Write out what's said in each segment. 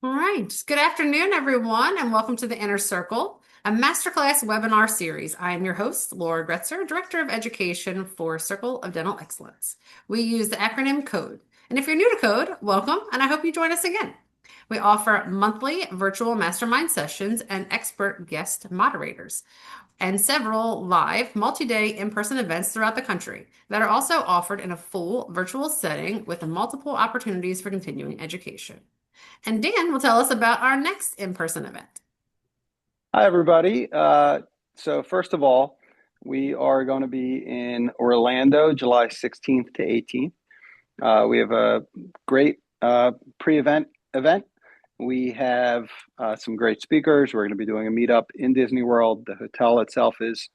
All right. Good afternoon, everyone, and welcome to the Inner Circle, a masterclass webinar series. I am your host, Laura Gretzer, Director of Education for Circle of Dental Excellence. We use the acronym CODE. And if you're new to CODE, welcome, and I hope you join us again. We offer monthly virtual mastermind sessions and expert guest moderators, and several live multi-day in-person events throughout the country that are also offered in a full virtual setting with multiple opportunities for continuing education. And Dan will tell us about our next in-person event. Hi, everybody. So first of all, we are going to be in Orlando, July 16th to 18th. We have a great pre-event event. We have some great speakers. We're going to be doing a meetup in Disney World. The hotel itself is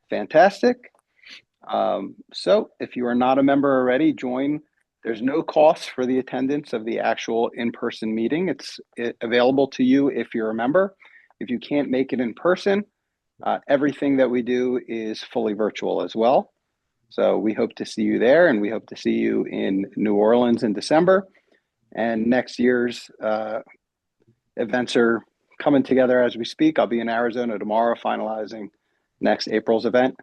fantastic. So if you are not a member already, join. There's no cost for the attendance of the actual in-person meeting. It's available to you if you're a member. If you can't make it in person, everything that we do is fully virtual as well. So we hope to see you there, and we hope to see you in New Orleans in December. And next year's events are coming together as we speak. I'll be in Arizona tomorrow finalizing next April's event.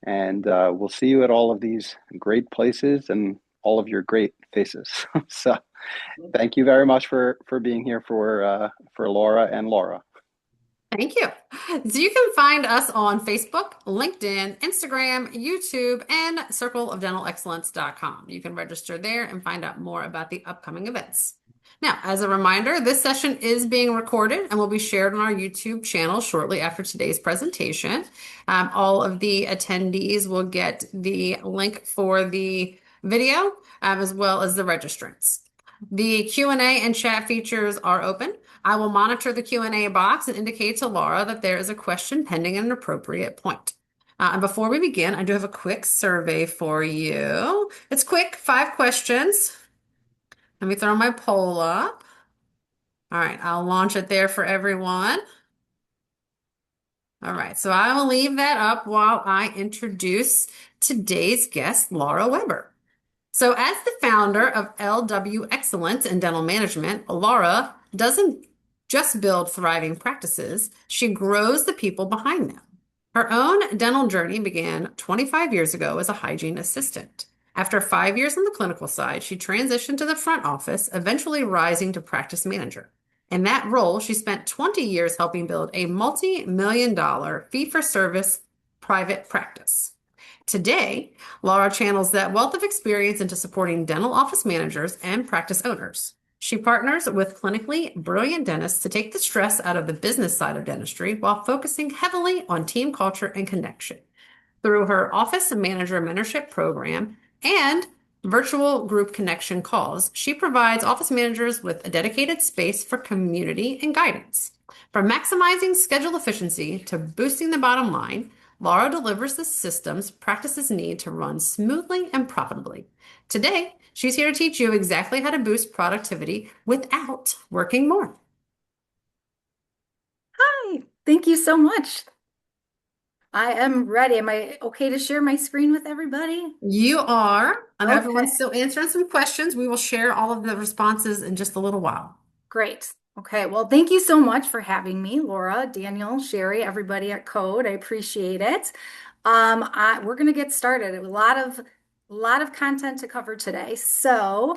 And we'll see you at all of these great places and all of your great faces. So thank you very much for being here for Laura and Laura. Thank you. So you can find us on Facebook, LinkedIn, Instagram, YouTube, and circleofdentalexcellence.com. You can register there and find out more about the upcoming events. Now, as a reminder, this session is being recorded and will be shared on our YouTube channel shortly after today's presentation. All of the attendees will get the link for the video as well as the registrants. The Q&A and chat features are open. I will monitor the Q&A box and indicate to Laura that there is a question pending at an appropriate point. And before we begin, I do have a quick survey for you. It's quick, 5 questions. Let me throw my poll up. All right, I'll launch it there for everyone. All right, so I will leave that up while I introduce today's guest, Laura Weber. So as the founder of LW Excellence in Dental Management, Laura doesn't just build thriving practices, she grows the people behind them. Her own dental journey began 25 years ago as a hygiene assistant. After 5 years on the clinical side, she transitioned to the front office, eventually rising to practice manager. In that role, she spent 20 years helping build a multi-million-dollar fee-for-service private practice. Today, Laura channels that wealth of experience into supporting dental office managers and practice owners. She partners with clinically brilliant dentists to take the stress out of the business side of dentistry while focusing heavily on team culture and connection. Through her office manager mentorship program and virtual group connection calls, she provides office managers with a dedicated space for community and guidance. From maximizing schedule efficiency to boosting the bottom line, Laura delivers the systems practices need to run smoothly and profitably. Today, she's here to teach you exactly how to boost productivity without working more. Hi, thank you so much. I am ready. Am I okay to share my screen with everybody? You are. I know Okay. everyone's still answering some questions. We will share all of the responses in just a little while. Great. Okay. Well, thank you so much for having me, Laura, Daniel, Sherry, everybody at Code. I appreciate it. We're going to get started. A lot of content to cover today. So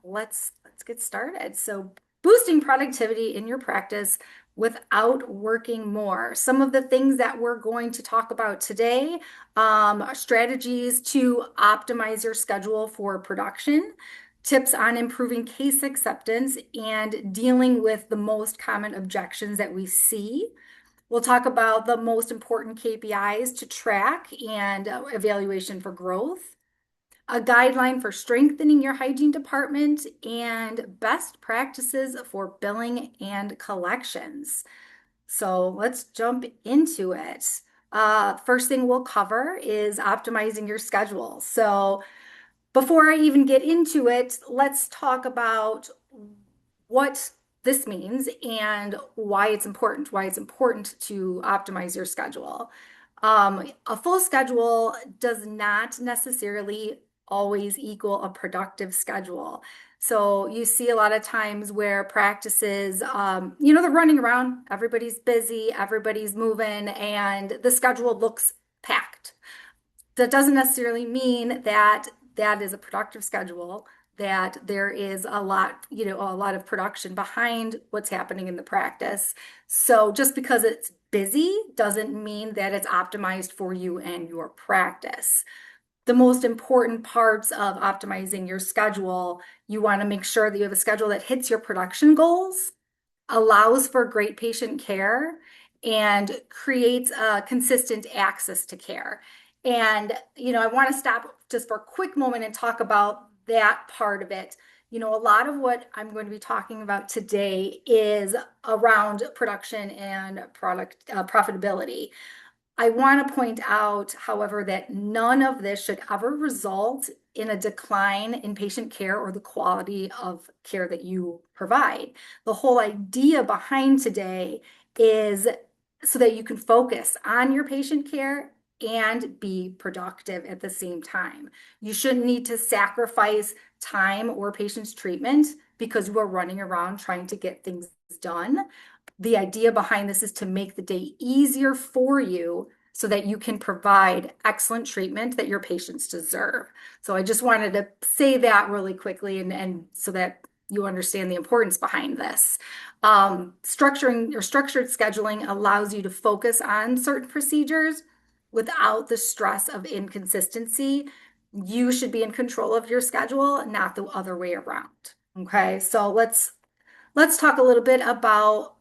let's get started. So boosting productivity in your practice without working more. Some of the things that we're going to talk about today are strategies to optimize your schedule for production, tips on improving case acceptance, and dealing with the most common objections that we see. We'll talk about the most important KPIs to track and evaluation for growth, a guideline for strengthening your hygiene department, and best practices for billing and collections. So let's jump into it. First thing we'll cover is optimizing your schedule. So before I even get into it, let's talk about what this means and why it's important to optimize your schedule. A full schedule does not necessarily always equal a productive schedule. So you see a lot of times where practices, they're running around, everybody's busy, everybody's moving, and the schedule looks packed. That doesn't necessarily mean that that is a productive schedule, that there is a lot, a lot of production behind what's happening in the practice. So just because it's busy doesn't mean that it's optimized for you and your practice. The most important parts of optimizing your schedule, you want to make sure that you have a schedule that hits your production goals, allows for great patient care, and creates a consistent access to care. And, I want to stop just for a quick moment and talk about that part of it. A lot of what I'm going to be talking about today is around production and product profitability. I want to point out, however, that none of this should ever result in a decline in patient care or the quality of care that you provide. The whole idea behind today is so that you can focus on your patient care and be productive at the same time. You shouldn't need to sacrifice time or patient's treatment because you are running around trying to get things done. The idea behind this is to make the day easier for you so that you can provide excellent treatment that your patients deserve. So I just wanted to say that really quickly and so that you understand the importance behind this. Structuring or structured scheduling allows you to focus on certain procedures without the stress of inconsistency. You should be in control of your schedule, not the other way around. Okay, so let's talk a little bit about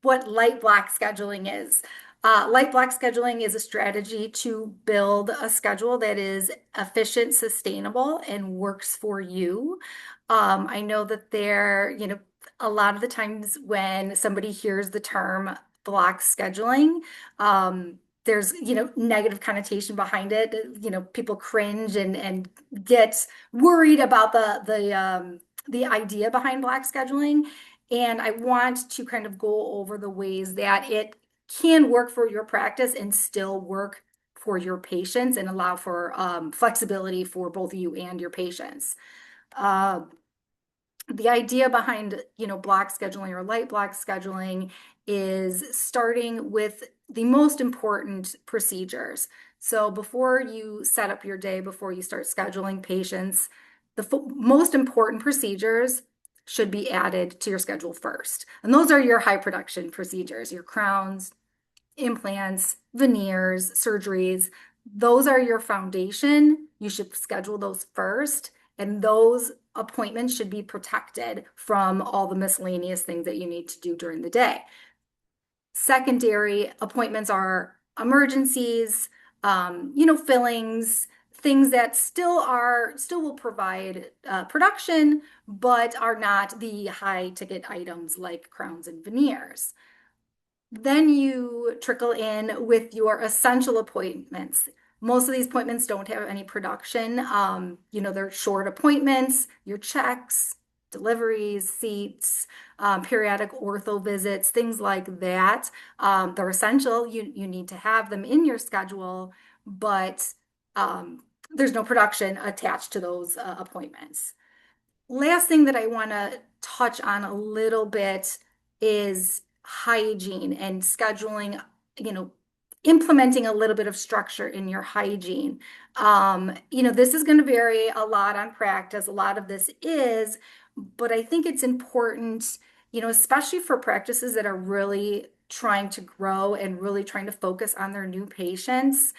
what light block scheduling is. Light block scheduling is a strategy to build a schedule that is efficient, sustainable, and works for you. I know that a lot of the times when somebody hears the term block scheduling, there's, negative connotation behind it. People cringe and get worried about the idea behind block scheduling. And I want to kind of go over the ways that it can work for your practice and still work for your patients and allow for flexibility for both you and your patients. The idea behind, block scheduling or light block scheduling is starting with the most important procedures. So before you set up your day, before you start scheduling patients, the most important procedures should be added to your schedule first. And those are your high production procedures, your crowns, implants, veneers, surgeries. Those are your foundation. You should schedule those first. And those appointments should be protected from all the miscellaneous things that you need to do during the day. Secondary appointments are emergencies, fillings, things that still will provide production, but are not the high ticket items like crowns and veneers. Then you trickle in with your essential appointments. Most of these appointments don't have any production. They're short appointments, your checks, deliveries, seats, periodic ortho visits, things like that. They're essential. You need to have them in your schedule, but there's no production attached to those appointments. Last thing that I want to touch on a little bit is hygiene and scheduling, implementing a little bit of structure in your hygiene. This is going to vary a lot on practice. A lot of this is, but I think it's important, especially for practices that are really trying to grow and really trying to focus on their new patients.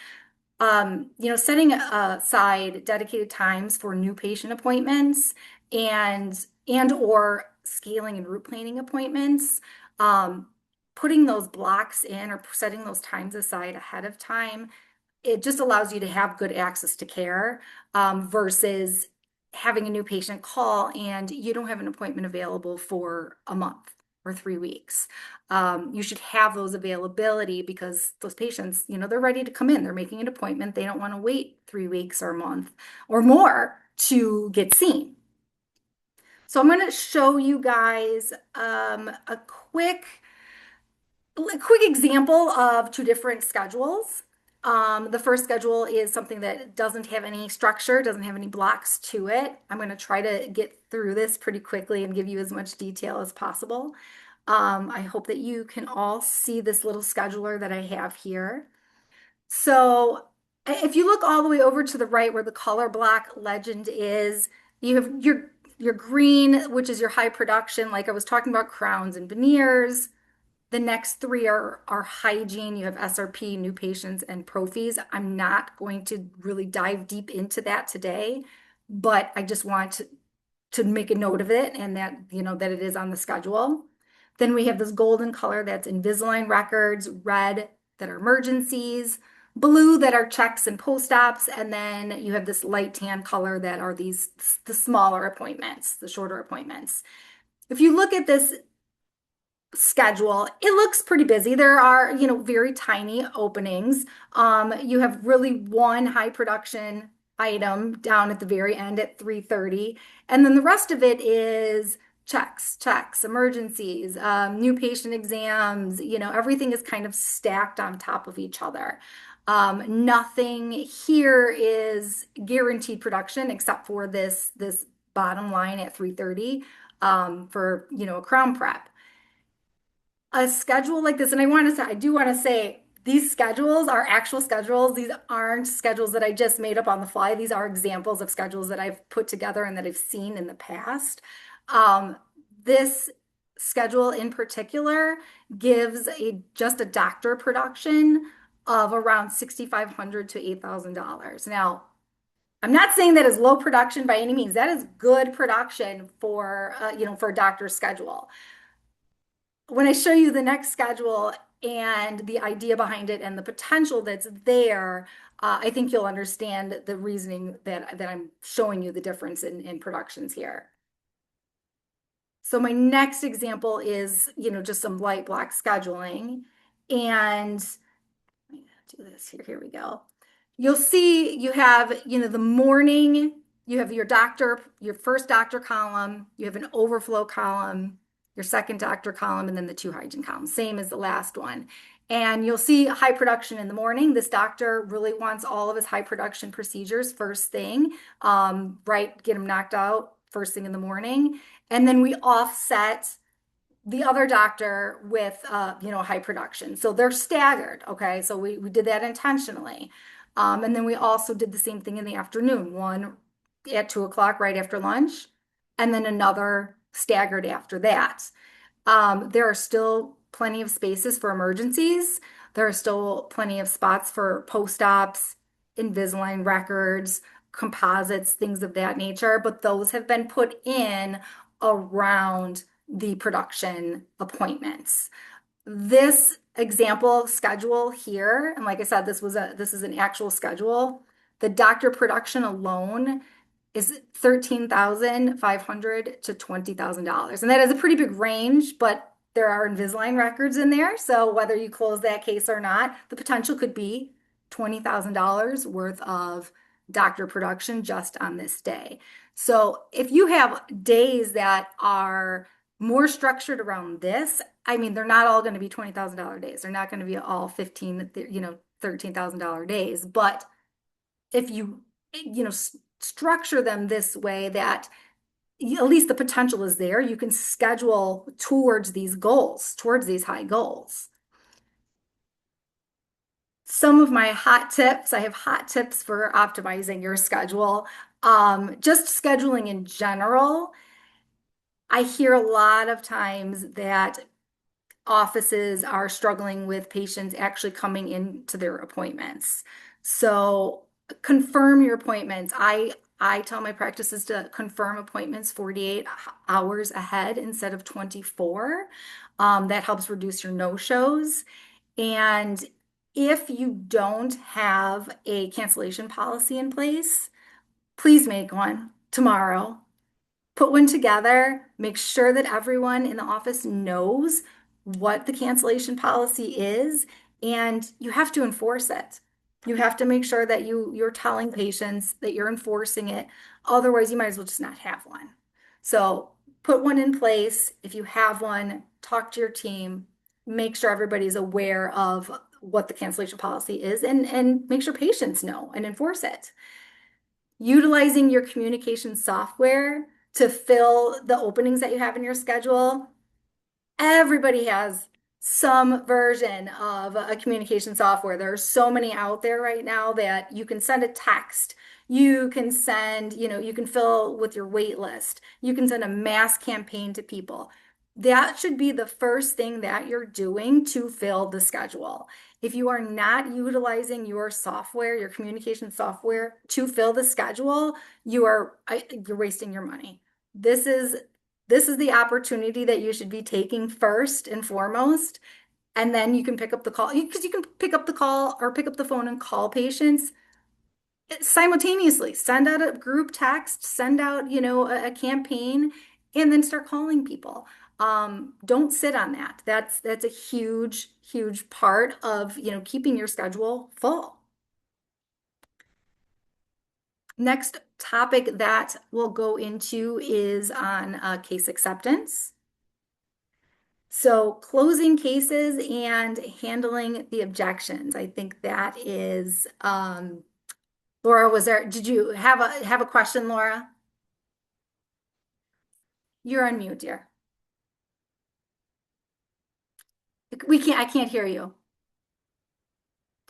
Setting aside dedicated times for new patient appointments and or scaling and route planning appointments, putting those blocks in or setting those times aside ahead of time, it just allows you to have good access to care versus having a new patient call and you don't have an appointment available for a month or 3 weeks. You should have those availability because those patients, they're ready to come in. They're making an appointment. They don't want to wait 3 weeks or a month or more to get seen. So I'm going to show you guys a quick example of two different schedules. The first schedule is something that doesn't have any structure, doesn't have any blocks to it. I'm going to try to get through this pretty quickly and give you as much detail as possible. I hope that you can all see this little scheduler that I have here. So if you look all the way over to the right where the color block legend is, you have your green, which is your high production, like I was talking about, crowns and veneers. The next three are hygiene. You have SRP, new patients, and prophies. I'm not going to really dive deep into that today, but I just want to make a note of it and that, that it is on the schedule. Then we have this golden color that's Invisalign records, red that are emergencies, blue that are checks and post-ops, and then you have this light tan color that are the smaller appointments, the shorter appointments. If you look at this schedule, it looks pretty busy. There are, very tiny openings. You have really one high production item down at the very end at 3:30, and then the rest of it is checks, emergencies, new patient exams. Everything is kind of stacked on top of each other. Nothing here is guaranteed production except for this bottom line at 3:30 for a crown prep. A schedule like this, and I do want to say these schedules are actual schedules. These aren't schedules that I just made up on the fly. These are examples of schedules that I've put together and that I've seen in the past. This schedule in particular gives just a doctor production of around $6,500 to $8,000. Now, I'm not saying that is low production by any means. That is good production for for a doctor's schedule. When I show you the next schedule and the idea behind it and the potential that's there, I think you'll understand the reasoning that I'm showing you the difference in productions here. So my next example is, just some light block scheduling. And let me do this here. Here we go. You'll see you have, the morning, you have your first doctor column, you have an overflow column, your second doctor column, and then the two hygiene columns, same as the last one. And you'll see high production in the morning. This doctor really wants all of his high production procedures first thing, right? Get them knocked out first thing in the morning. And then we offset the other doctor with, high production. So they're staggered. Okay. So we did that intentionally. And then we also did the same thing in the afternoon, one at 2 o'clock right after lunch, and then another staggered after that. There are still plenty of spaces for emergencies. There are still plenty of spots for post-ops, Invisalign records, composites, things of that nature, but those have been put in around the production appointments. This example schedule here, and like I said, this is an actual schedule. The doctor production alone is $13,500 to $20,000. And that is a pretty big range, but there are Invisalign records in there. So whether you close that case or not, the potential could be $20,000 worth of doctor production just on this day. So if you have days that are more structured around this, I mean, they're not all going to be $20,000 days. They're not going to be all $13,000 days. But if you, structure them this way that at least the potential is there, you can schedule towards these goals, towards these high goals. Some of my hot tips, I have hot tips for optimizing your schedule. Just scheduling in general. I hear a lot of times that offices are struggling with patients actually coming into their appointments. So confirm your appointments. I tell my practices to confirm appointments 48 hours ahead instead of 24. That helps reduce your no-shows. And if you don't have a cancellation policy in place, please make one tomorrow. Put one together, make sure that everyone in the office knows what the cancellation policy is, and you have to enforce it. You have to make sure that you're telling patients that you're enforcing it. Otherwise, you might as well just not have one. So put one in place. If you have one, talk to your team, make sure everybody's aware of what the cancellation policy is and make sure patients know and enforce it. Utilizing your communication software to fill the openings that you have in your schedule. Everybody has some version of a communication software. There are so many out there right now that you can send a text. You can send, you can fill with your wait list. You can send a mass campaign to people. That should be the first thing that you're doing to fill the schedule. If you are not utilizing your software, your communication software to fill the schedule, you're wasting your money. This is the opportunity that you should be taking first and foremost. And then you can pick up the call because you can pick up the call or pick up the phone and call patients simultaneously. Send out a group text, send out, a campaign, and then start calling people. Don't sit on that. That's a huge, huge part of, keeping your schedule full. Next topic that we'll go into is on case acceptance. So closing cases and handling the objections. I think that is, Laura, did you have a question, Laura? You're on mute, dear. I can't hear you.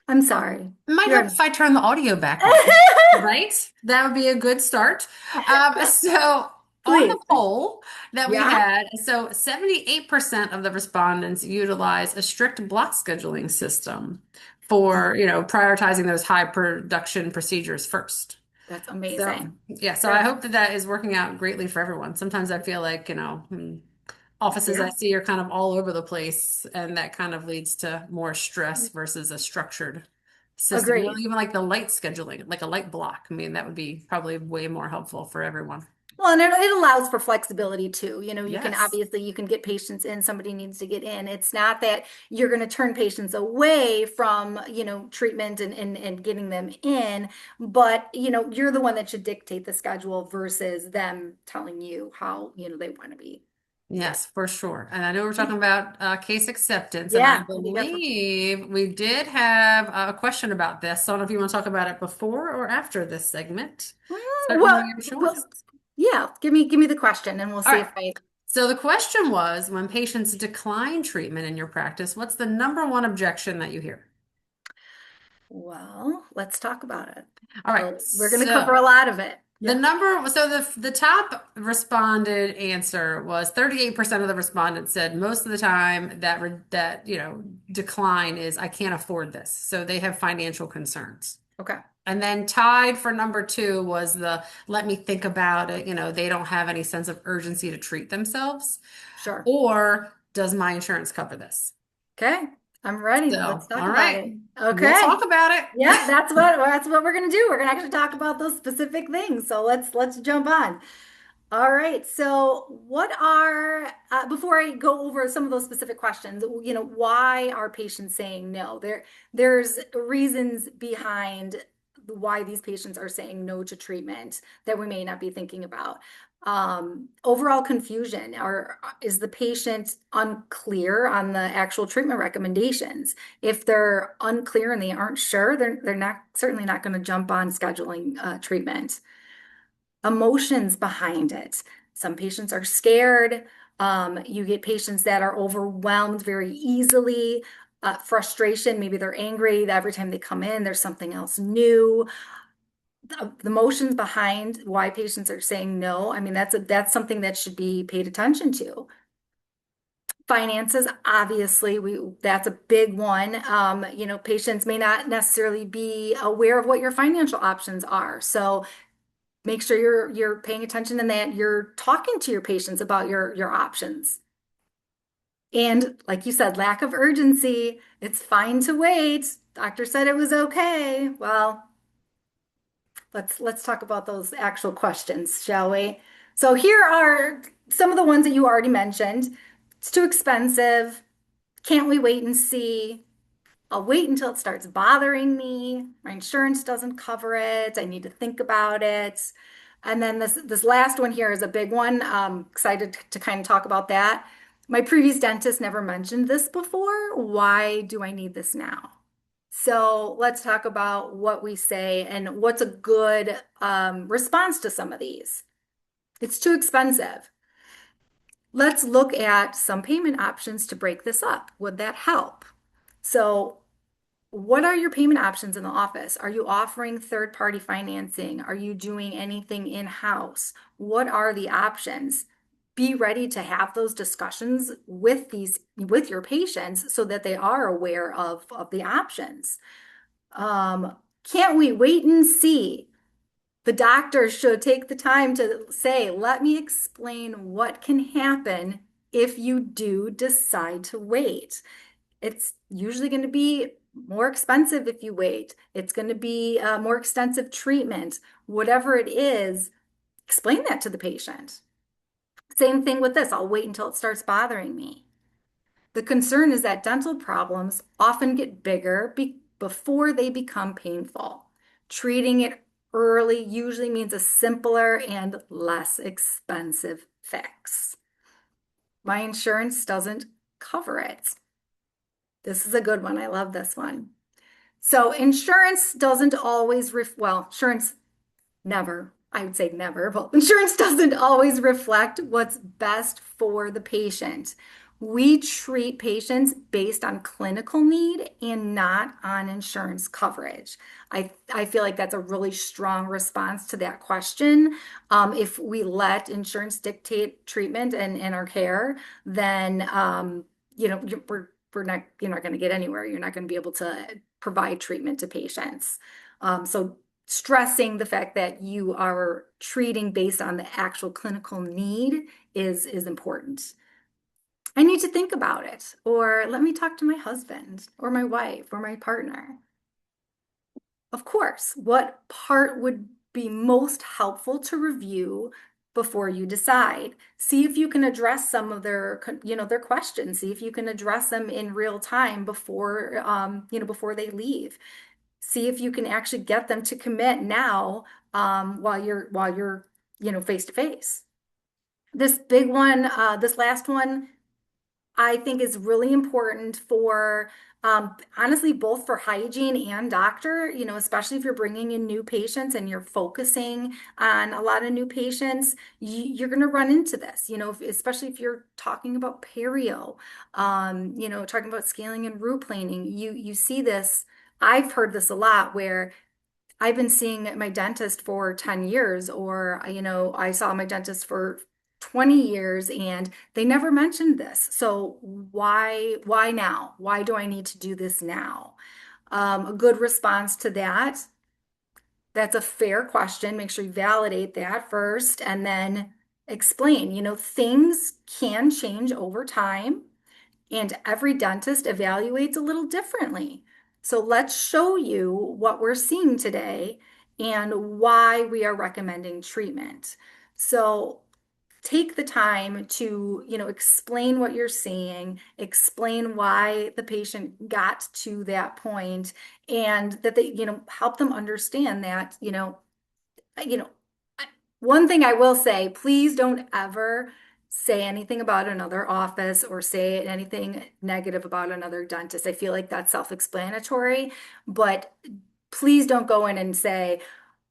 I'm sorry. It might You're help on. if I turn the audio back on, right? That would be a good start. So on Please. the poll that we Yeah. had, so 78% of the respondents utilize a strict block scheduling system for, prioritizing those high production procedures first. That's So, amazing. yeah, so I That's, hope that that is working out greatly for everyone. Sometimes I feel like, offices I yeah, see are kind of all over the place, and that kind of leads to more stress versus a structured system. agreed. Even like the light scheduling, like a light block. I mean, that would be probably way more helpful for everyone. Well, and it allows for flexibility too. You can Yes. obviously you can get patients in, somebody needs to get in. It's not that you're going to turn patients away from, treatment and getting them in, but you're the one that should dictate the schedule versus them telling you how, they want to be Yes, scheduled. for sure. And I know we're talking about case acceptance, and I Yeah, what do you got for believe we did have a question about this. So I don't know if you want to talk about it before or after this segment. Certainly well, your well, choice. yeah, give me the question and we'll All see right. if I So the question was, when patients decline treatment in your practice, what's the number one objection that you hear? well, let's talk about it. All right. We're going to cover a So lot of it. the Yeah. number, so the top responded answer was 38% of the respondents said most of the time that decline is I can't afford this. So they have financial concerns. Okay. And then tied for number two was the let me think about it. They don't have any sense of urgency to treat themselves. Sure. Or does my insurance cover this? Okay, I'm ready. So, Let's talk all about right, it. we'll Okay. talk about it. Yeah, that's what we're gonna do. We're gonna actually talk about those specific things. So let's jump on. All right. So what are before I go over some of those specific questions, why are patients saying no? There's reasons behind why these patients are saying no to treatment that we may not be thinking about. Overall confusion, or is the patient unclear on the actual treatment recommendations? If they're unclear and they aren't sure, they're not certainly not going to jump on scheduling treatment. Emotions behind it. Some patients are scared. You get patients that are overwhelmed very easily. Frustration, maybe they're angry that every time they come in, there's something else new. The emotions behind why patients are saying no, I mean, that's something that should be paid attention to. Finances, obviously, that's a big one. Patients may not necessarily be aware of what your financial options are. So make sure you're paying attention and that you're talking to your patients about your options. And like you said, lack of urgency. It's fine to wait. Doctor said it was okay. Well, let's talk about those actual questions, shall we? So here are some of the ones that you already mentioned. It's too expensive. Can't we wait and see? I'll wait until it starts bothering me. My insurance doesn't cover it. I need to think about it. And then this last one here is a big one. Excited to kind of talk about that. My previous dentist never mentioned this before. Why do I need this now? So let's talk about what we say and what's a good response to some of these. It's too expensive. Let's look at some payment options to break this up. Would that help? So, what are your payment options in the office? Are you offering third-party financing? Are you doing anything in-house? What are the options? Be ready to have those discussions with your patients so that they are aware of the options. Can't we wait and see? The doctor should take the time to say, let me explain what can happen if you do decide to wait. It's usually going to be more expensive if you wait. It's going to be more extensive treatment. Whatever it is, explain that to the patient. Same thing with this. I'll wait until it starts bothering me. The concern is that dental problems often get bigger before they become painful. Treating it early usually means a simpler and less expensive fix. My insurance doesn't cover it. This is a good one. I love this one. So insurance doesn't always insurance never, I would say never, but insurance doesn't always reflect what's best for the patient. We treat patients based on clinical need and not on insurance coverage. I feel like that's a really strong response to that question. If we let insurance dictate treatment and our care, then you're not going to get anywhere. You're not going to be able to provide treatment to patients. So stressing the fact that you are treating based on the actual clinical need is important. I need to think about it, or let me talk to my husband or my wife or my partner. Of course, what part would be most helpful to review before you decide? See if you can address some of their questions. See if you can address them in real time before they leave. See if you can actually get them to commit now, while you're face to face. This big one, this last one, I think is really important for, honestly, both for hygiene and doctor, especially if you're bringing in new patients and you're focusing on a lot of new patients, you're going to run into this, especially if you're talking about perio, talking about scaling and root planing. You see this. I've heard this a lot where I've been seeing my dentist for 10 years, or, I saw my dentist for 20 years and they never mentioned this. So why now? Why do I need to do this now? A good response to that's a fair question. Make sure you validate that first and then explain, things can change over time. And every dentist evaluates a little differently. So let's show you what we're seeing today and why we are recommending treatment. So take the time to, explain what you're seeing, explain why the patient got to that point, and that they, help them understand that, you know, one thing I will say, please don't ever say anything about another office or say anything negative about another dentist. I feel like that's self-explanatory, but please don't go in and say,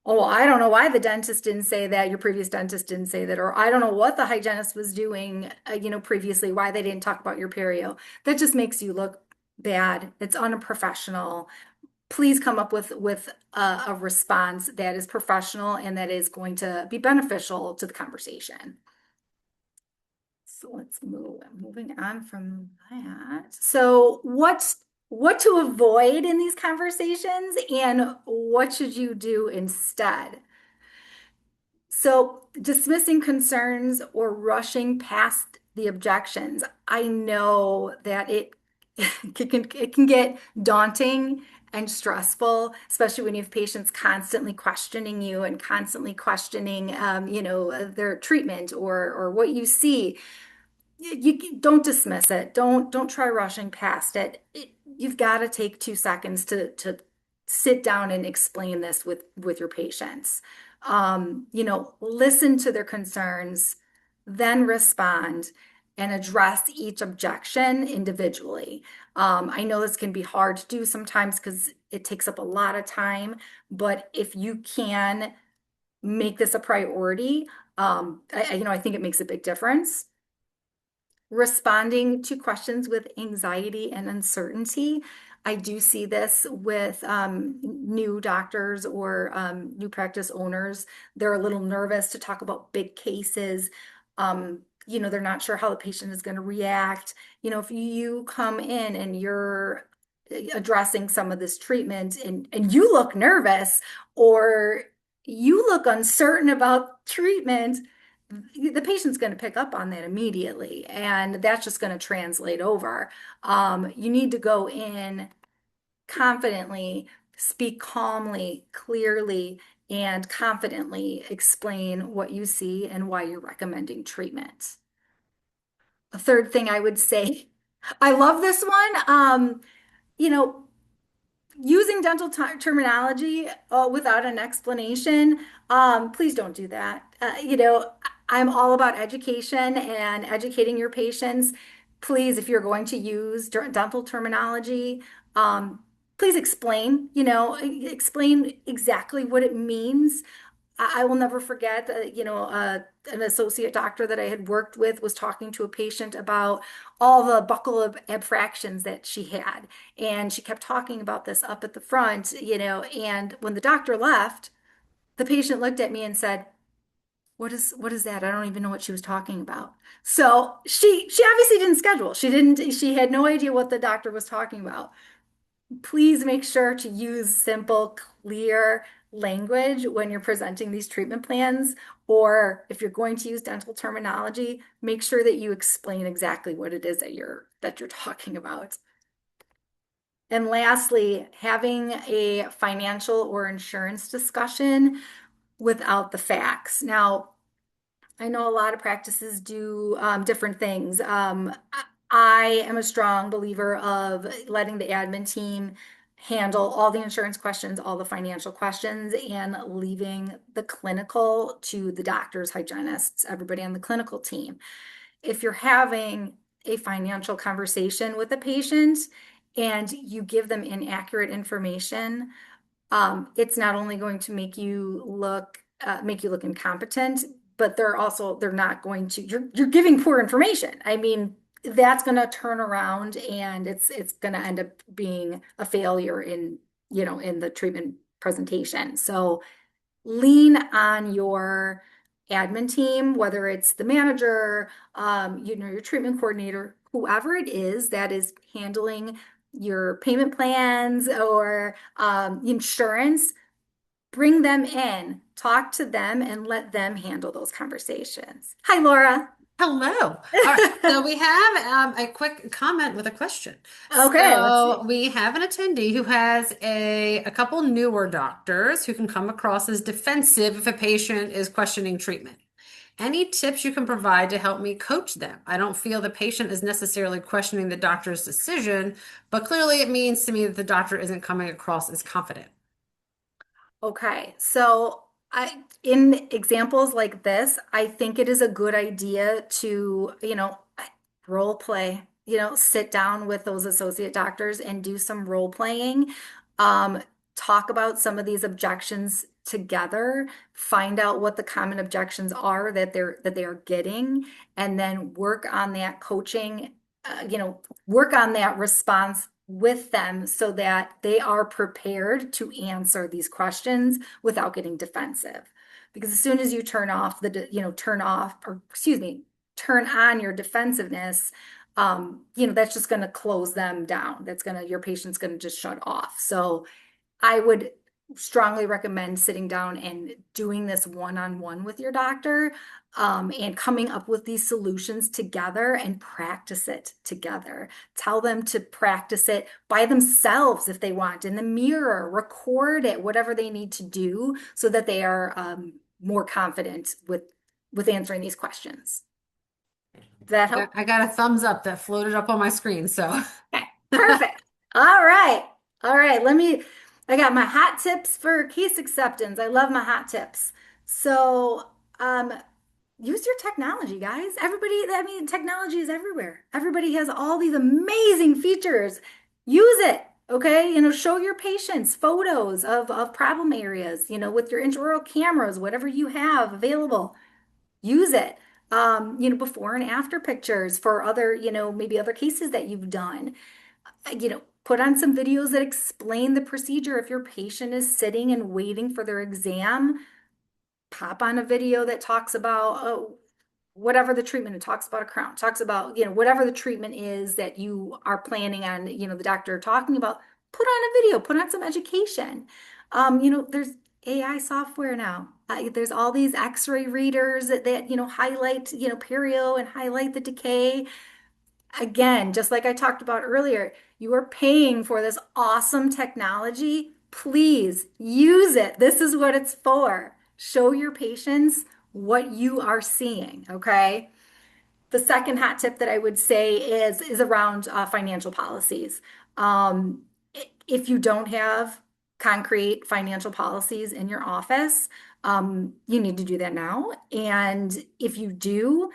oh, I don't know why the dentist didn't say that, your previous dentist didn't say that, or I don't know what the hygienist was doing, previously, why they didn't talk about your perio. That just makes you look bad. It's unprofessional. Please come up with a response that is professional and that is going to be beneficial to the conversation. So let's moving on from that. So what to avoid in these conversations and what should you do instead? So dismissing concerns or rushing past the objections. I know that it can get daunting and stressful, especially when you have patients constantly questioning you and constantly questioning, their treatment or what you see. You don't dismiss it. Don't try rushing past it. You've got to take 2 seconds to sit down and explain this with your patients. Listen to their concerns, then respond. and address each objection individually. I know this can be hard to do sometimes because it takes up a lot of time, but if you can make this a priority, I think it makes a big difference. Responding to questions with anxiety and uncertainty. I do see this with new doctors or new practice owners. They're a little nervous to talk about big cases. They're not sure how the patient is going to react. If you come in and you're addressing some of this treatment and you look nervous or you look uncertain about treatment, the patient's going to pick up on that immediately, and that's just going to translate over. You need to go in confidently, speak calmly, clearly, and confidently explain what you see and why you're recommending treatment. A third thing I would say, I love this one. You know, Using dental terminology without an explanation, please don't do that. I'm all about education and educating your patients. Please, if you're going to use dental terminology, please explain exactly what it means. I will never forget, an associate doctor that I had worked with was talking to a patient about all the buccal of abfractions that she had. And she kept talking about this up at the front, and when the doctor left, the patient looked at me and said, what is that? I don't even know what she was talking about. So she obviously didn't schedule. She had no idea what the doctor was talking about. Please make sure to use simple, clear language when you're presenting these treatment plans, or if you're going to use dental terminology, make sure that you explain exactly what it is that you're talking about. And lastly, having a financial or insurance discussion without the facts. Now, I know a lot of practices do different things. I am a strong believer of letting the admin team handle all the insurance questions, all the financial questions, and leaving the clinical to the doctors, hygienists, everybody on the clinical team. If you're having a financial conversation with a patient and you give them inaccurate information, it's not only going to make you look incompetent, but they're not going to, you're giving poor information. I mean, that's going to turn around and it's going to end up being a failure in the treatment presentation. So lean on your admin team, whether it's the manager, your treatment coordinator, whoever it is that is handling your payment plans or insurance. Bring them in, talk to them, and let them handle those conversations. Hi, Laura. Hello. All right. So we have a quick comment with a question. Okay, let's So see. we have an attendee who has a couple newer doctors who can come across as defensive if a patient is questioning treatment. Any tips you can provide to help me coach them? I don't feel the patient is necessarily questioning the doctor's decision, but clearly it means to me that the doctor isn't coming across as confident. Okay, so in examples like this, I think it is a good idea to, role play, sit down with those associate doctors and do some role playing. Um, Talk about some of these objections together, find out what the common objections are that they are getting, and then work on that coaching, work on that response with them so that they are prepared to answer these questions without getting defensive. Because as soon as you turn on your defensiveness, that's just going to close them down. Your patient's going to just shut off. So I would strongly recommend sitting down and doing this one-on-one with your doctor, and coming up with these solutions together and practice it together. Tell them to practice it by themselves if they want, in the mirror, record it, whatever they need to do so that they are more confident with answering these questions. Does that help? I got a thumbs up that floated up on my screen. So Okay, perfect. All right. All right. I got my hot tips for case acceptance. I love my hot tips. So, use your technology, guys. Everybody, I mean, technology is everywhere. Everybody has all these amazing features. Use it. Okay, show your patients photos of problem areas, with your intraoral cameras, whatever you have available, use it. Before and after pictures for other, maybe other cases that you've done. Put on some videos that explain the procedure. If your patient is sitting and waiting for their exam, pop on a video that talks about whatever the treatment, it talks about a crown, talks about, whatever the treatment is that you are planning on, the doctor talking about, put on a video, put on some education. There's AI software now. There's all these X-ray readers that highlight, perio and highlight the decay. Again, just like I talked about earlier, you are paying for this awesome technology. Please use it. This is what it's for. Show your patients what you are seeing, okay? The second hot tip that I would say is around financial policies. Um, if you don't have concrete financial policies in your office, you need to do that now. And if you do,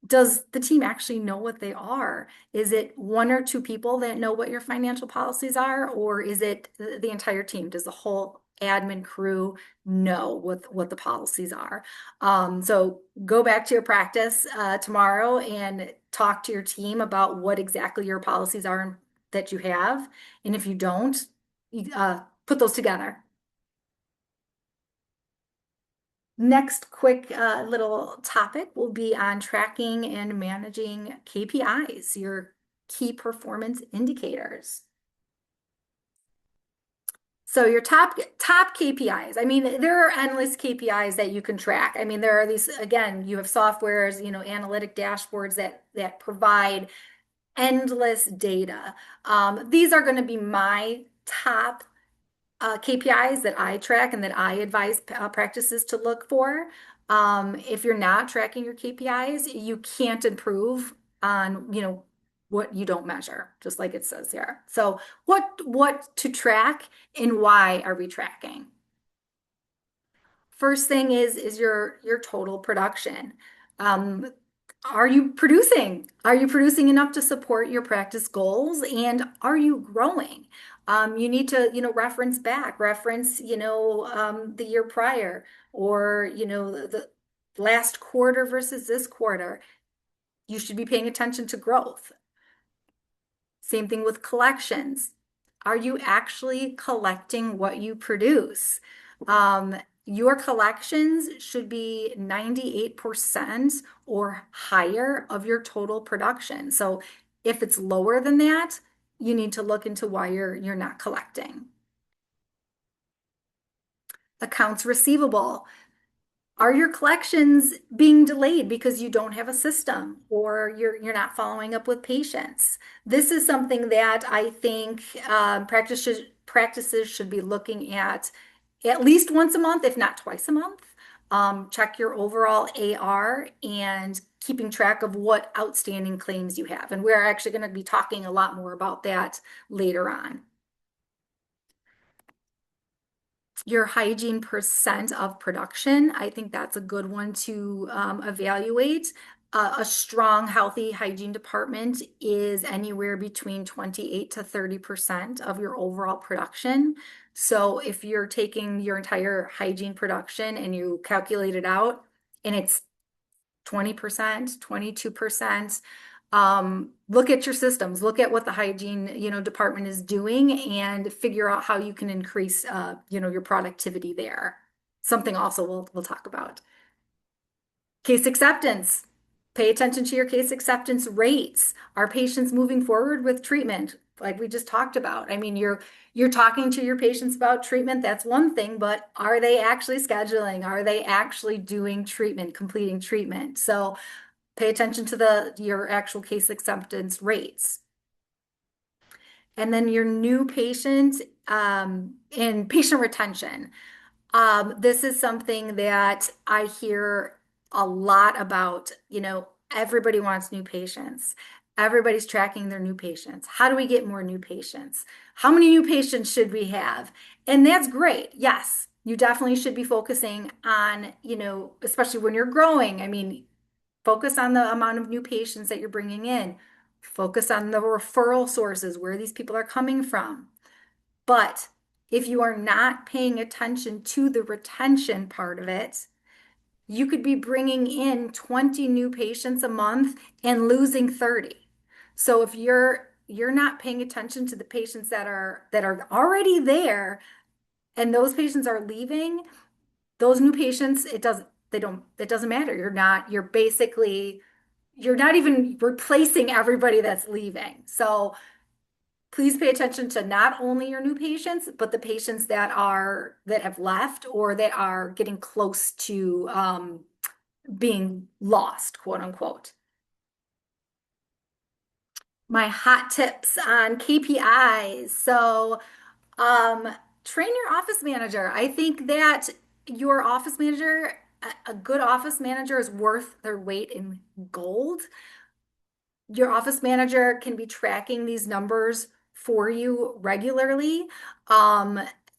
does the team actually know what they are? Is it one or two people that know what your financial policies are, or is it the entire team? Does the whole admin crew know what the policies are? So go back to your practice tomorrow and talk to your team about what exactly your policies are that you have. And if you don't, put those together. Next quick little topic will be on tracking and managing KPIs, your key performance indicators. So your top KPIs. I mean, there are endless KPIs that you can track. I mean, there are these, again, you have softwares, analytic dashboards that provide endless data. These are going to be my top KPIs that I track and that I advise practices to look for. If you're not tracking your KPIs, you can't improve on, what you don't measure, just like it says here. So what to track and why are we tracking? First thing is your total production. Um, are you producing? Are you producing enough to support your practice goals? And are you growing? You need to, reference back, reference, the year prior, or, the last quarter versus this quarter. You should be paying attention to growth. Same thing with collections. Are you actually collecting what you produce? Your collections should be 98% or higher of your total production. So if it's lower than that, you need to look into why you're not collecting. Accounts receivable. Are your collections being delayed because you don't have a system or you're not following up with patients? This is something that I think practices should be looking at least once a month, if not twice a month. Check your overall AR and keeping track of what outstanding claims you have. And we're actually going to be talking a lot more about that later on. Your hygiene percent of production, I think that's a good one to evaluate. A strong, healthy hygiene department is anywhere between 28 to 30% of your overall production. So if you're taking your entire hygiene production and you calculate it out and it's 20%, 22%, look at your systems, look at what the hygiene, department is doing and figure out how you can increase, your productivity there. Something also we'll talk about. Case acceptance. Pay attention to your case acceptance rates. Are patients moving forward with treatment? Like we just talked about. I mean, you're talking to your patients about treatment. That's one thing, but are they actually scheduling? Are they actually doing treatment, completing treatment? So pay attention to your actual case acceptance rates. And then your new patient and patient retention. This is something that I hear a lot about. Everybody wants new patients. Everybody's tracking their new patients. How do we get more new patients? How many new patients should we have? And that's great. Yes, you definitely should be focusing on, especially when you're growing. I mean, Focus on the amount of new patients that you're bringing in. Focus on the referral sources, where these people are coming from. But if you are not paying attention to the retention part of it, you could be bringing in 20 new patients a month and losing 30. So if you're not paying attention to the patients that are already there and those patients are leaving, those new patients, it doesn't matter. You're not even replacing everybody that's leaving. So please pay attention to not only your new patients, but the patients that have left or that are getting close to being lost, quote unquote. My hot tips on KPIs. So, um, train your office manager. I think that your office manager, a good office manager is worth their weight in gold. Your office manager can be tracking these numbers for you regularly.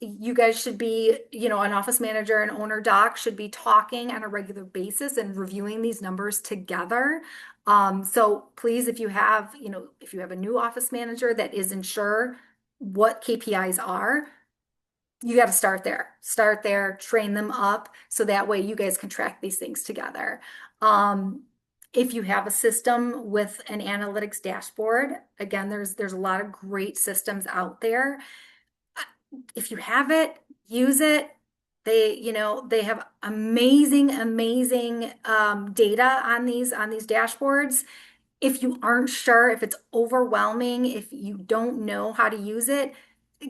You guys should be, an office manager and owner doc should be talking on a regular basis and reviewing these numbers together. So please, if you have a new office manager that isn't sure what KPIs are, you got to start there. Start there, train them up so that way you guys can track these things together. Um, if you have a system with an analytics dashboard, again, there's a lot of great systems out there. If you have it, use it. They have amazing data on these dashboards. If you aren't sure, if it's overwhelming, if you don't know how to use it,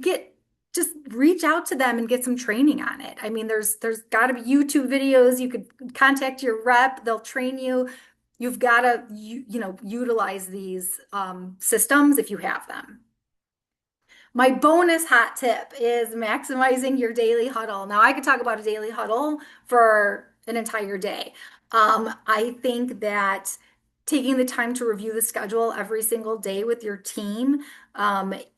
get just reach out to them and get some training on it. I mean, there's got to be YouTube videos. You could contact your rep, they'll train you. You've got to utilize these systems if you have them. My bonus hot tip is maximizing your daily huddle. Now, I could talk about a daily huddle for an entire day. I think that taking the time to review the schedule every single day with your team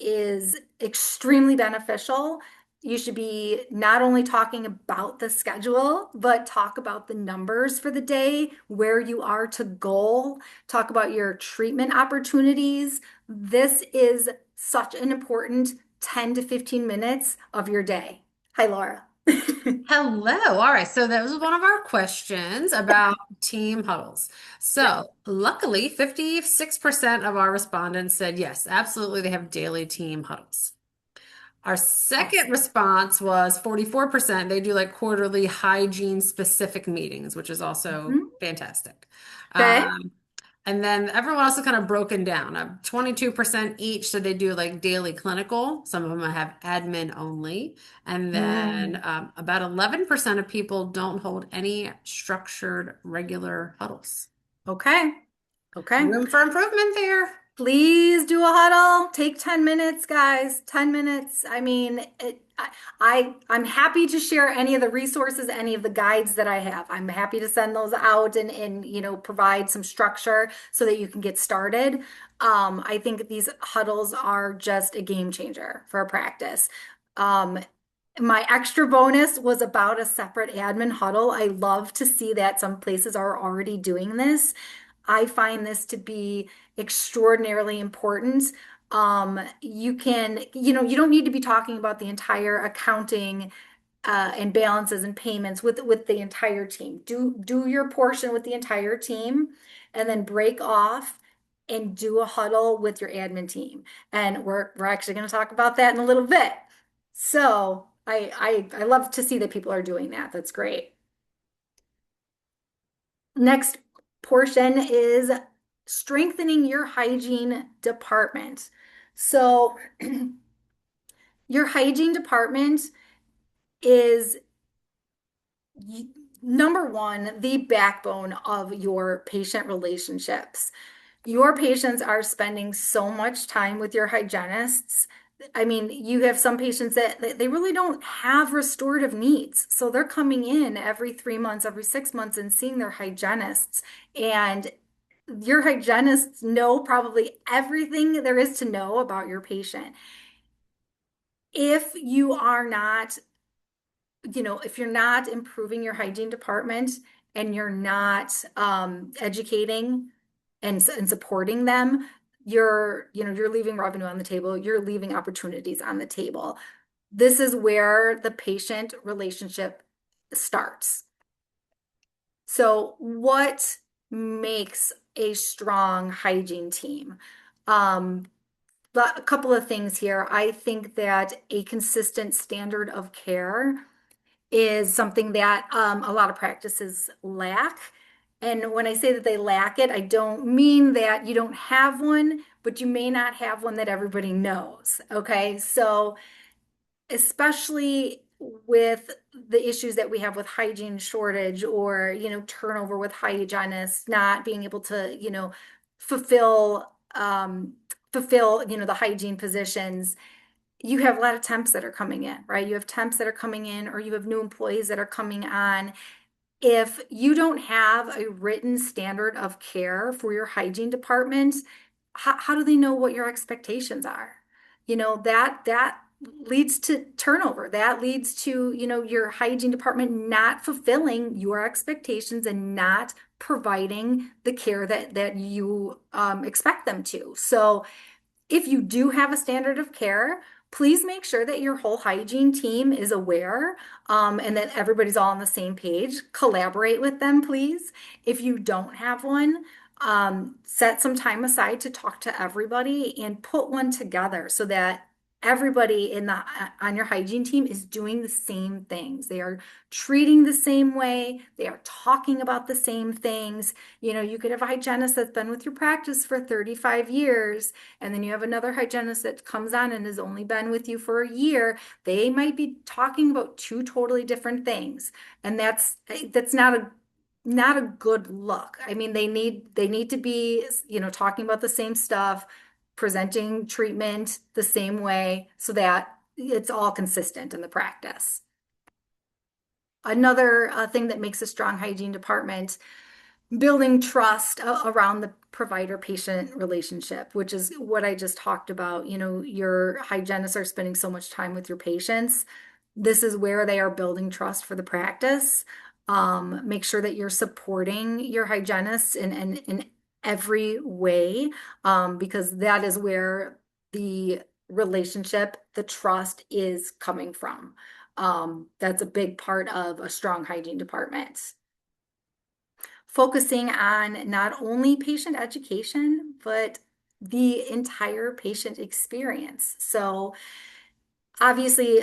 is extremely beneficial. You should be not only talking about the schedule, but talk about the numbers for the day, where you are to goal, talk about your treatment opportunities. This is such an important 10 to 15 minutes of your day. Hi, Laura. Hello. All right. So that was one of our questions about team huddles. Yep. So luckily, 56% of our respondents said yes, absolutely, they have daily team huddles. Our second Awesome. response was 44%. They do like quarterly hygiene specific meetings, which is also Mhm. fantastic. Okay. Um, and then everyone else is kind of broken down. 22% each, so they do like daily clinical. Some of them have admin only. And then Mm. about 11% of people don't hold any structured regular huddles. Okay. Okay. Room for improvement there. Please do a huddle. Take 10 minutes, guys. 10 minutes. I mean, I'm happy to share any of the resources, any of the guides that I have. I'm happy to send those out and provide some structure so that you can get started. I think these huddles are just a game changer for a practice. Um, my extra bonus was about a separate admin huddle. I love to see that some places are already doing this. I find this to be extraordinarily important. You don't need to be talking about the entire accounting and balances and payments with the entire team. Do your portion with the entire team, and then break off and do a huddle with your admin team. And we're actually going to talk about that in a little bit. So I love to see that people are doing that. That's great. Next portion is strengthening your hygiene department. So, your hygiene department is number one, the backbone of your patient relationships. Your patients are spending so much time with your hygienists. I mean, you have some patients that they really don't have restorative needs. So they're coming in every 3 months, every 6 months and seeing their hygienists. And your hygienists know probably everything there is to know about your patient. If you are not, if you're not improving your hygiene department and you're not educating and supporting them, you're leaving revenue on the table, you're leaving opportunities on the table. This is where the patient relationship starts. So, what makes a strong hygiene team? Um, but a couple of things here. I think that a consistent standard of care is something that a lot of practices lack. And when I say that they lack it, I don't mean that you don't have one, but you may not have one that everybody knows. Okay. So, especially with the issues that we have with hygiene shortage or, turnover with hygienists not being able to, fulfill, the hygiene positions. You have a lot of temps that are coming in, right? You have temps that are coming in, or you have new employees that are coming on. If you don't have a written standard of care for your hygiene department, how do they know what your expectations are? That leads to turnover. That leads to, your hygiene department not fulfilling your expectations and not providing the care that you expect them to. So if you do have a standard of care, please make sure that your whole hygiene team is aware, and that everybody's all on the same page. Collaborate with them, please. If you don't have one, set some time aside to talk to everybody and put one together so that everybody on your hygiene team is doing the same things. They are treating the same way. They are talking about the same things. You could have a hygienist that's been with your practice for 35 years, and then you have another hygienist that comes on and has only been with you for a year. They might be talking about two totally different things. And that's not a good look. I mean, they need to be, talking about the same stuff, presenting treatment the same way so that it's all consistent in the practice. Another thing that makes a strong hygiene department, building trust around the provider-patient relationship, which is what I just talked about. Your hygienists are spending so much time with your patients. This is where they are building trust for the practice. Make sure that you're supporting your hygienists in every way, because that is where the relationship, the trust is coming from. That's a big part of a strong hygiene department. Focusing on not only patient education, but the entire patient experience. So obviously,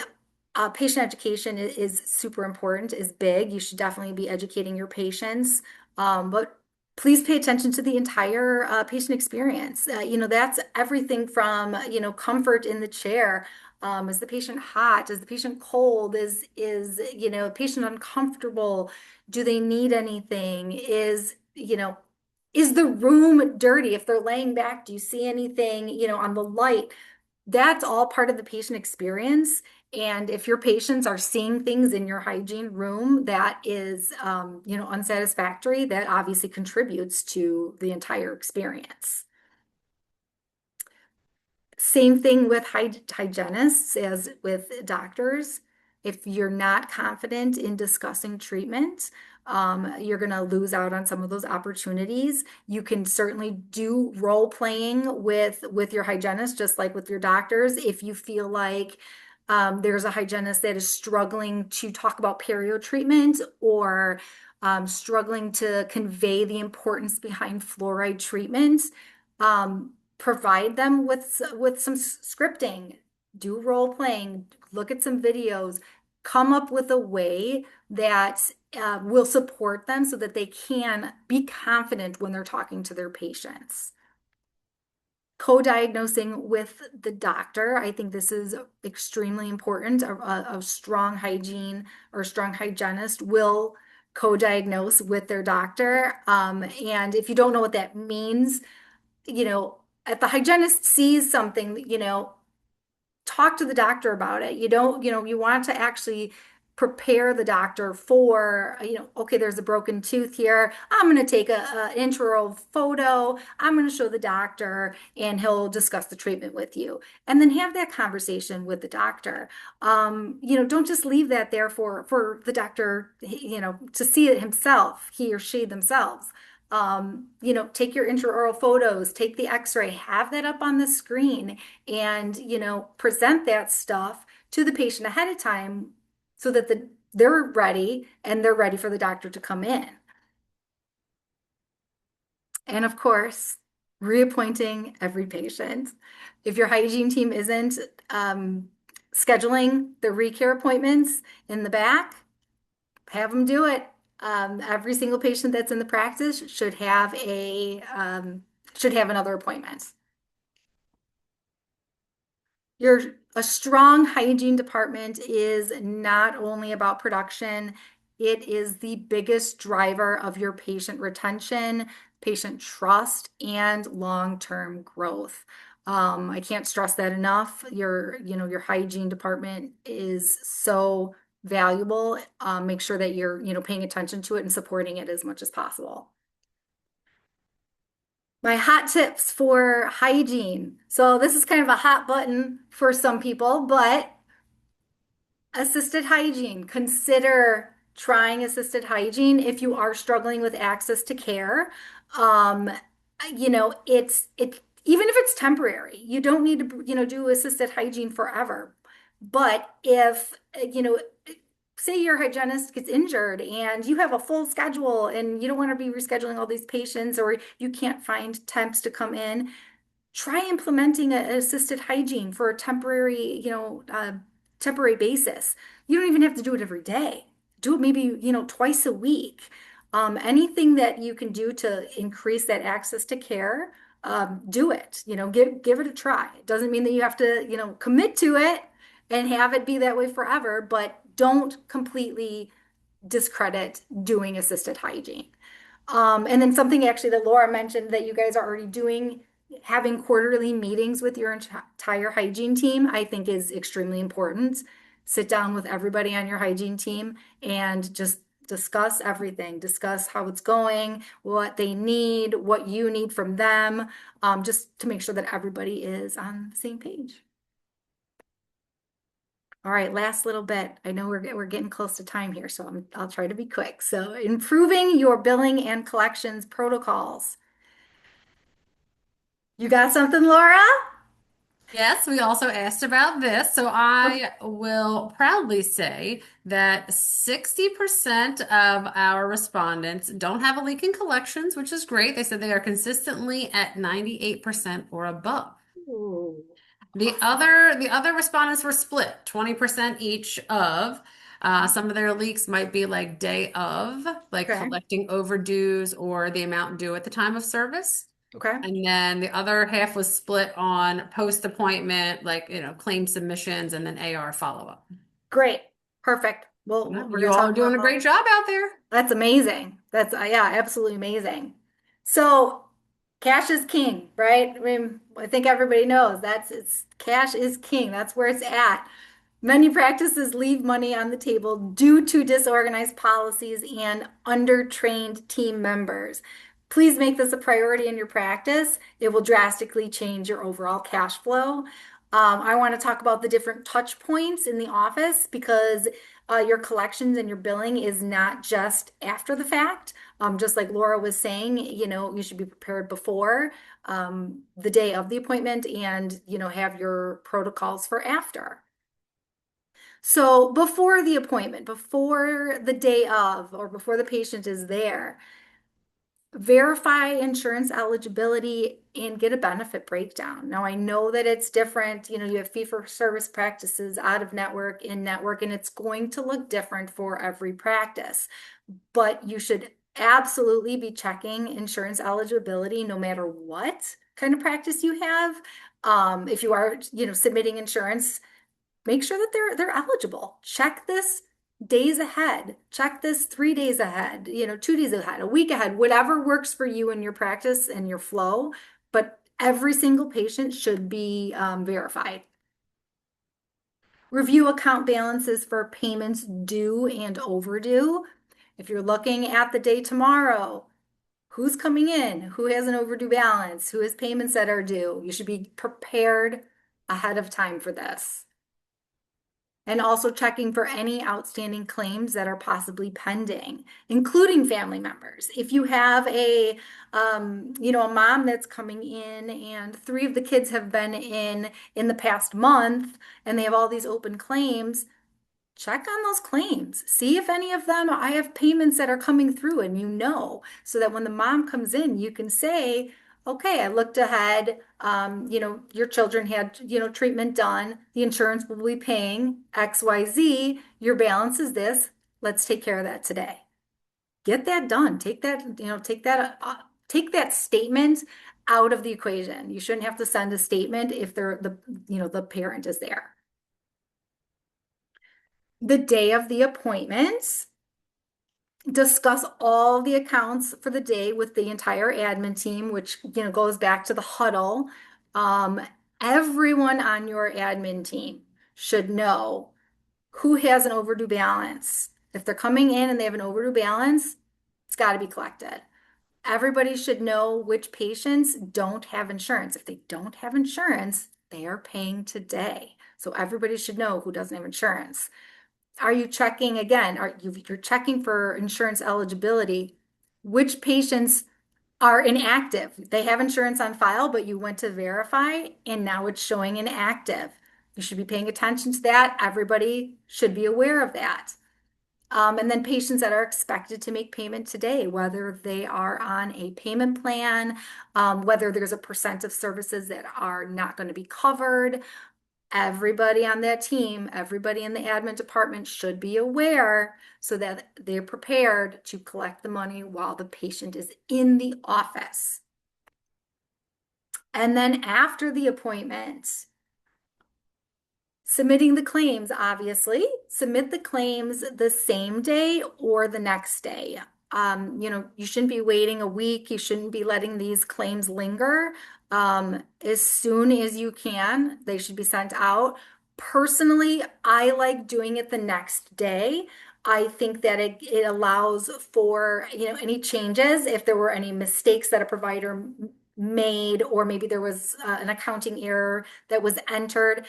patient education is super important, is big. You should definitely be educating your patients, but please pay attention to the entire patient experience. That's everything from, comfort in the chair. Is the patient hot? Is the patient cold? Is patient uncomfortable? Do they need anything? Is the room dirty? If they're laying back, do you see anything, on the light? That's all part of the patient experience. And if your patients are seeing things in your hygiene room that is, unsatisfactory, that obviously contributes to the entire experience. Same thing with hygienists as with doctors. If you're not confident in discussing treatment, you're going to lose out on some of those opportunities. You can certainly do role playing with your hygienist, just like with your doctors. If you feel like there's a hygienist that is struggling to talk about perio treatment, or struggling to convey the importance behind fluoride treatment, provide them with some scripting, do role playing, look at some videos, come up with a way that will support them so that they can be confident when they're talking to their patients. Co-diagnosing with the doctor. I think this is extremely important. A strong hygiene or strong hygienist will co-diagnose with their doctor. And if you don't know what that means, if the hygienist sees something, talk to the doctor about it. You don't, you want to actually prepare the doctor for, okay, there's a broken tooth here. I'm going to take an intraoral photo. I'm going to show the doctor and he'll discuss the treatment with you. And then have that conversation with the doctor. Don't just leave that there for the doctor, to see it himself, he or she themselves. Take your intraoral photos, take the x-ray, have that up on the screen and, present that stuff to the patient ahead of time so that they're ready and they're ready for the doctor to come in. And of course, reappointing every patient. If your hygiene team isn't scheduling the recare appointments in the back, have them do it. Every single patient that's in the practice should have another appointment. A strong hygiene department is not only about production, it is the biggest driver of your patient retention, patient trust, and long-term growth. I can't stress that enough. Your hygiene department is so valuable. Make sure that you're, paying attention to it and supporting it as much as possible. My hot tips for hygiene. So this is kind of a hot button for some people, but assisted hygiene. Consider trying assisted hygiene if you are struggling with access to care. Um, it's even if it's temporary, you don't need to, do assisted hygiene forever. But if, say your hygienist gets injured and you have a full schedule and you don't want to be rescheduling all these patients or you can't find temps to come in, try implementing an assisted hygiene for a temporary, temporary basis. You don't even have to do it every day. Do it maybe, twice a week. Anything that you can do to increase that access to care, do it. Give it a try. It doesn't mean that you have to, commit to it and have it be that way forever, but don't completely discredit doing assisted hygiene. And then something actually that Laura mentioned that you guys are already doing, having quarterly meetings with your entire hygiene team, I think is extremely important. Sit down with everybody on your hygiene team and just discuss everything, discuss how it's going, what they need, what you need from them, just to make sure that everybody is on the same page. All right, last little bit. I know we're getting close to time here, so I'll try to be quick. So improving your billing and collections protocols. You got something, Laura? Yes, we also asked about this. So I will proudly say that 60% of our respondents don't have a leak in collections, which is great. They said they are consistently at 98% or above. Ooh, The other respondents were split, 20% each of. Some of their leaks might be like day of, like okay, collecting overdues or the amount due at the time of service. okay. And then the other half was split on post-appointment, like, claim submissions and then AR follow-up. Great. Perfect. Well, Yeah, we're you going to all talk are doing a about great job out there. that's amazing. That's yeah, absolutely amazing. So cash is king, right? I mean, I think everybody knows cash is king. That's where it's at. Many practices leave money on the table due to disorganized policies and undertrained team members. Please make this a priority in your practice. It will drastically change your overall cash flow. I want to talk about the different touch points in the office because your collections and your billing is not just after the fact. Just like Laura was saying, you should be prepared before the day of the appointment and, have your protocols for after. So before the appointment, before the day of, or before the patient is there, verify insurance eligibility and get a benefit breakdown. Now, I know that it's different. You have fee-for-service practices, out of network, in network, and it's going to look different for every practice. But you should absolutely be checking insurance eligibility no matter what kind of practice you have. If you are, submitting insurance, make sure that they're eligible. Check this days ahead. Check this 3 days ahead, 2 days ahead, a week ahead, whatever works for you in your practice and your flow. But every single patient should be verified. Review account balances for payments due and overdue. If you're looking at the day tomorrow, who's coming in? Who has an overdue balance? Who has payments that are due? You should be prepared ahead of time for this. And also checking for any outstanding claims that are possibly pending, including family members. If you have a mom that's coming in and three of the kids have been in the past month and they have all these open claims, check on those claims. See if any of them, I have payments that are coming through and so that when the mom comes in, you can say, okay, I looked ahead. Your children had, treatment done. The insurance will be paying XYZ. Your balance is this. Let's take care of that today. Get that done. Take that statement out of the equation. You shouldn't have to send a statement if the parent is there. The day of the appointment, discuss all the accounts for the day with the entire admin team, which goes back to the huddle. Everyone on your admin team should know who has an overdue balance. If they're coming in and they have an overdue balance, it's got to be collected. Everybody should know which patients don't have insurance. If they don't have insurance, they are paying today. So everybody should know who doesn't have insurance. Are you checking again? You're checking for insurance eligibility? Which patients are inactive? They have insurance on file, but you went to verify and now it's showing inactive. You should be paying attention to that. Everybody should be aware of that. And then patients that are expected to make payment today, whether they are on a payment plan, whether there's a percent of services that are not going to be covered. Everybody on that team, everybody in the admin department should be aware so that they're prepared to collect the money while the patient is in the office. And then after the appointment, submitting the claims, obviously, submit the claims the same day or the next day. You shouldn't be waiting a week. You shouldn't be letting these claims linger. As soon as you can, they should be sent out. Personally, I like doing it the next day. I think that it allows for, any changes if there were any mistakes that a provider made, or maybe there was an accounting error that was entered.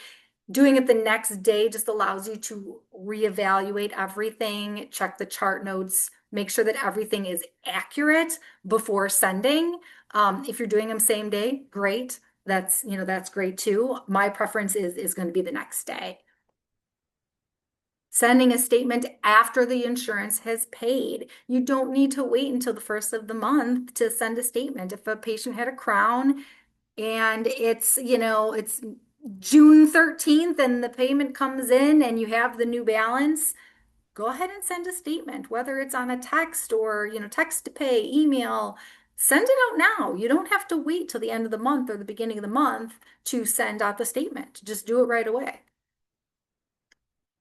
Doing it the next day just allows you to reevaluate everything, check the chart notes, make sure that everything is accurate before sending. If you're doing them same day, great. That's great too. My preference is going to be the next day. Sending a statement after the insurance has paid. You don't need to wait until the first of the month to send a statement. If a patient had a crown and it's June 13th and the payment comes in and you have the new balance, go ahead and send a statement, whether it's on a text or, text to pay, email, send it out now. You don't have to wait till the end of the month or the beginning of the month to send out the statement. Just do it right away.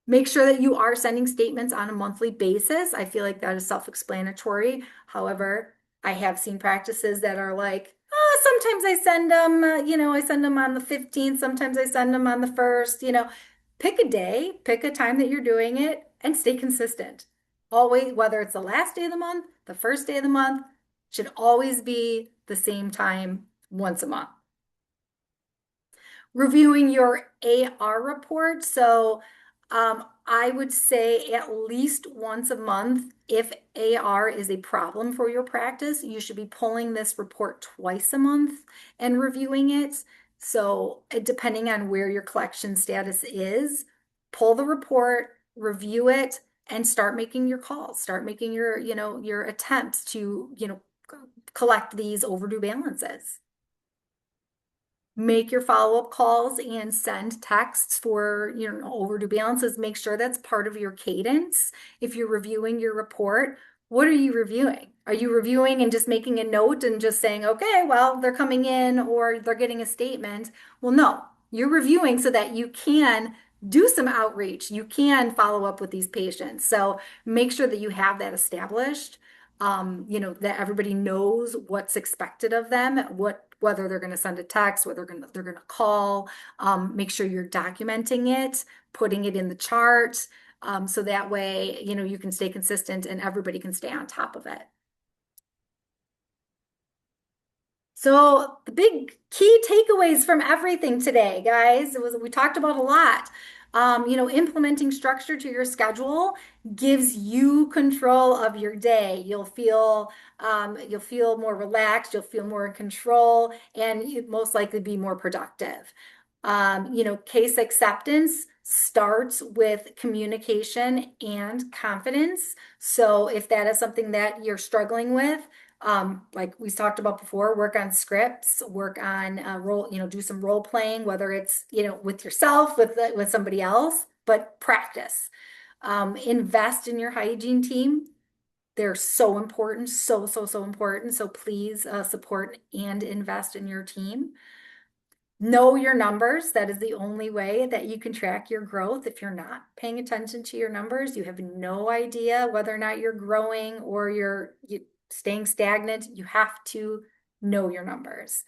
Make sure that you are sending statements on a monthly basis. I feel like that is self-explanatory. However, I have seen practices that are like, sometimes I send them, I send them on the 15th. Sometimes I send them on the 1st, pick a day, pick a time that you're doing it and stay consistent. Always, whether it's the last day of the month, the first day of the month, should always be the same time once a month. Reviewing your AR report. So I would say at least once a month, if AR is a problem for your practice, you should be pulling this report twice a month and reviewing it. So depending on where your collection status is, pull the report, review it, and start making your calls. Start making your attempts to, collect these overdue balances. Make your follow-up calls and send texts for overdue balances. Make sure that's part of your cadence. If you're reviewing your report, what are you reviewing? Are you reviewing and just making a note and just saying, okay, well, they're coming in or they're getting a statement? Well, no, you're reviewing so that you can do some outreach. You can follow up with these patients. So make sure that you have that established, that everybody knows what's expected of them, what whether they're going to send a text, whether they're going to call. Make sure you're documenting it, putting it in the chart, so that way, you can stay consistent and everybody can stay on top of it. So the big key takeaways from everything today, guys, we talked about a lot. Implementing structure to your schedule gives you control of your day. You'll feel more relaxed, you'll feel more in control, and you'd most likely be more productive. Case acceptance starts with communication and confidence. So if that is something that you're struggling with, like we talked about before, work on scripts, work on do some role playing, whether it's, with yourself, with somebody else, but practice. Invest in your hygiene team. They're so important, so, so, so important. So please support and invest in your team. Know your numbers. That is the only way that you can track your growth. If you're not paying attention to your numbers, you have no idea whether or not you're growing or you're staying stagnant. You have to know your numbers.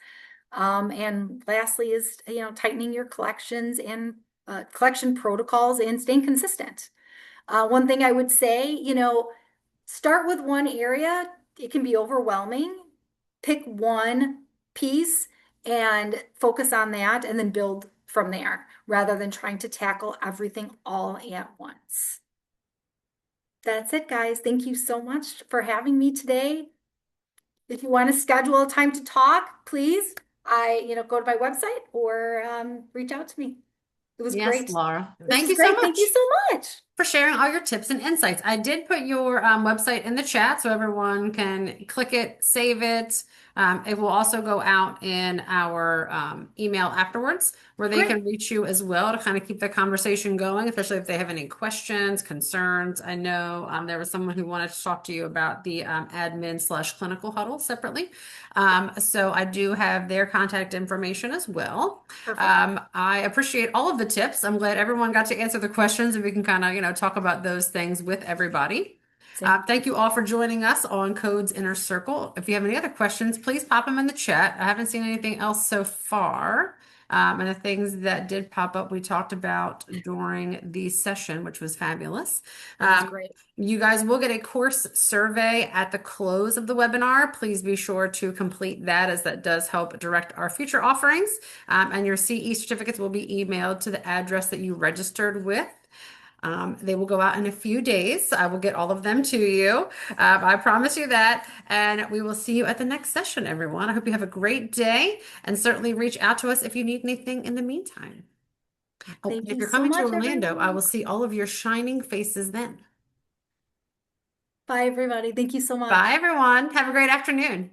And lastly is, tightening your collections and collection protocols and staying consistent. One thing I would say, start with one area. It can be overwhelming. Pick one piece and focus on that and then build from there rather than trying to tackle everything all at once. That's it, guys. Thank you so much for having me today. If you want to schedule a time to talk, please, go to my website or reach out to me. It was Yes, great. Laura. This Thank was you so great. Thank much you so much. for sharing all your tips and insights. I did put your website in the chat so everyone can click it, save it. It will also go out in our email afterwards where they Great. can reach you as well to kind of keep the conversation going, especially if they have any questions, concerns. I know there was someone who wanted to talk to you about the admin/clinical huddle separately. So I do have their contact information as well. Perfect. I appreciate all of the tips. I'm glad everyone got to answer the questions and we can kind of, talk about those things with everybody. Thank you all for joining us on Code's Inner Circle. If you have any other questions, please pop them in the chat. I haven't seen anything else so far. And the things that did pop up, we talked about during the session, which was fabulous. That was great. You guys will get a course survey at the close of the webinar. Please be sure to complete that as that does help direct our future offerings. And your CE certificates will be emailed to the address that you registered with. They will go out in a few days. I will get all of them to you. I promise you that. And we will see you at the next session, everyone. I hope you have a great day and certainly reach out to us if you need anything in the meantime. Oh, Thank if you you're so coming to much, Orlando, I will everyone. see all of your shining faces then. Bye, everybody. Thank you so much. Bye, everyone. Have a great afternoon.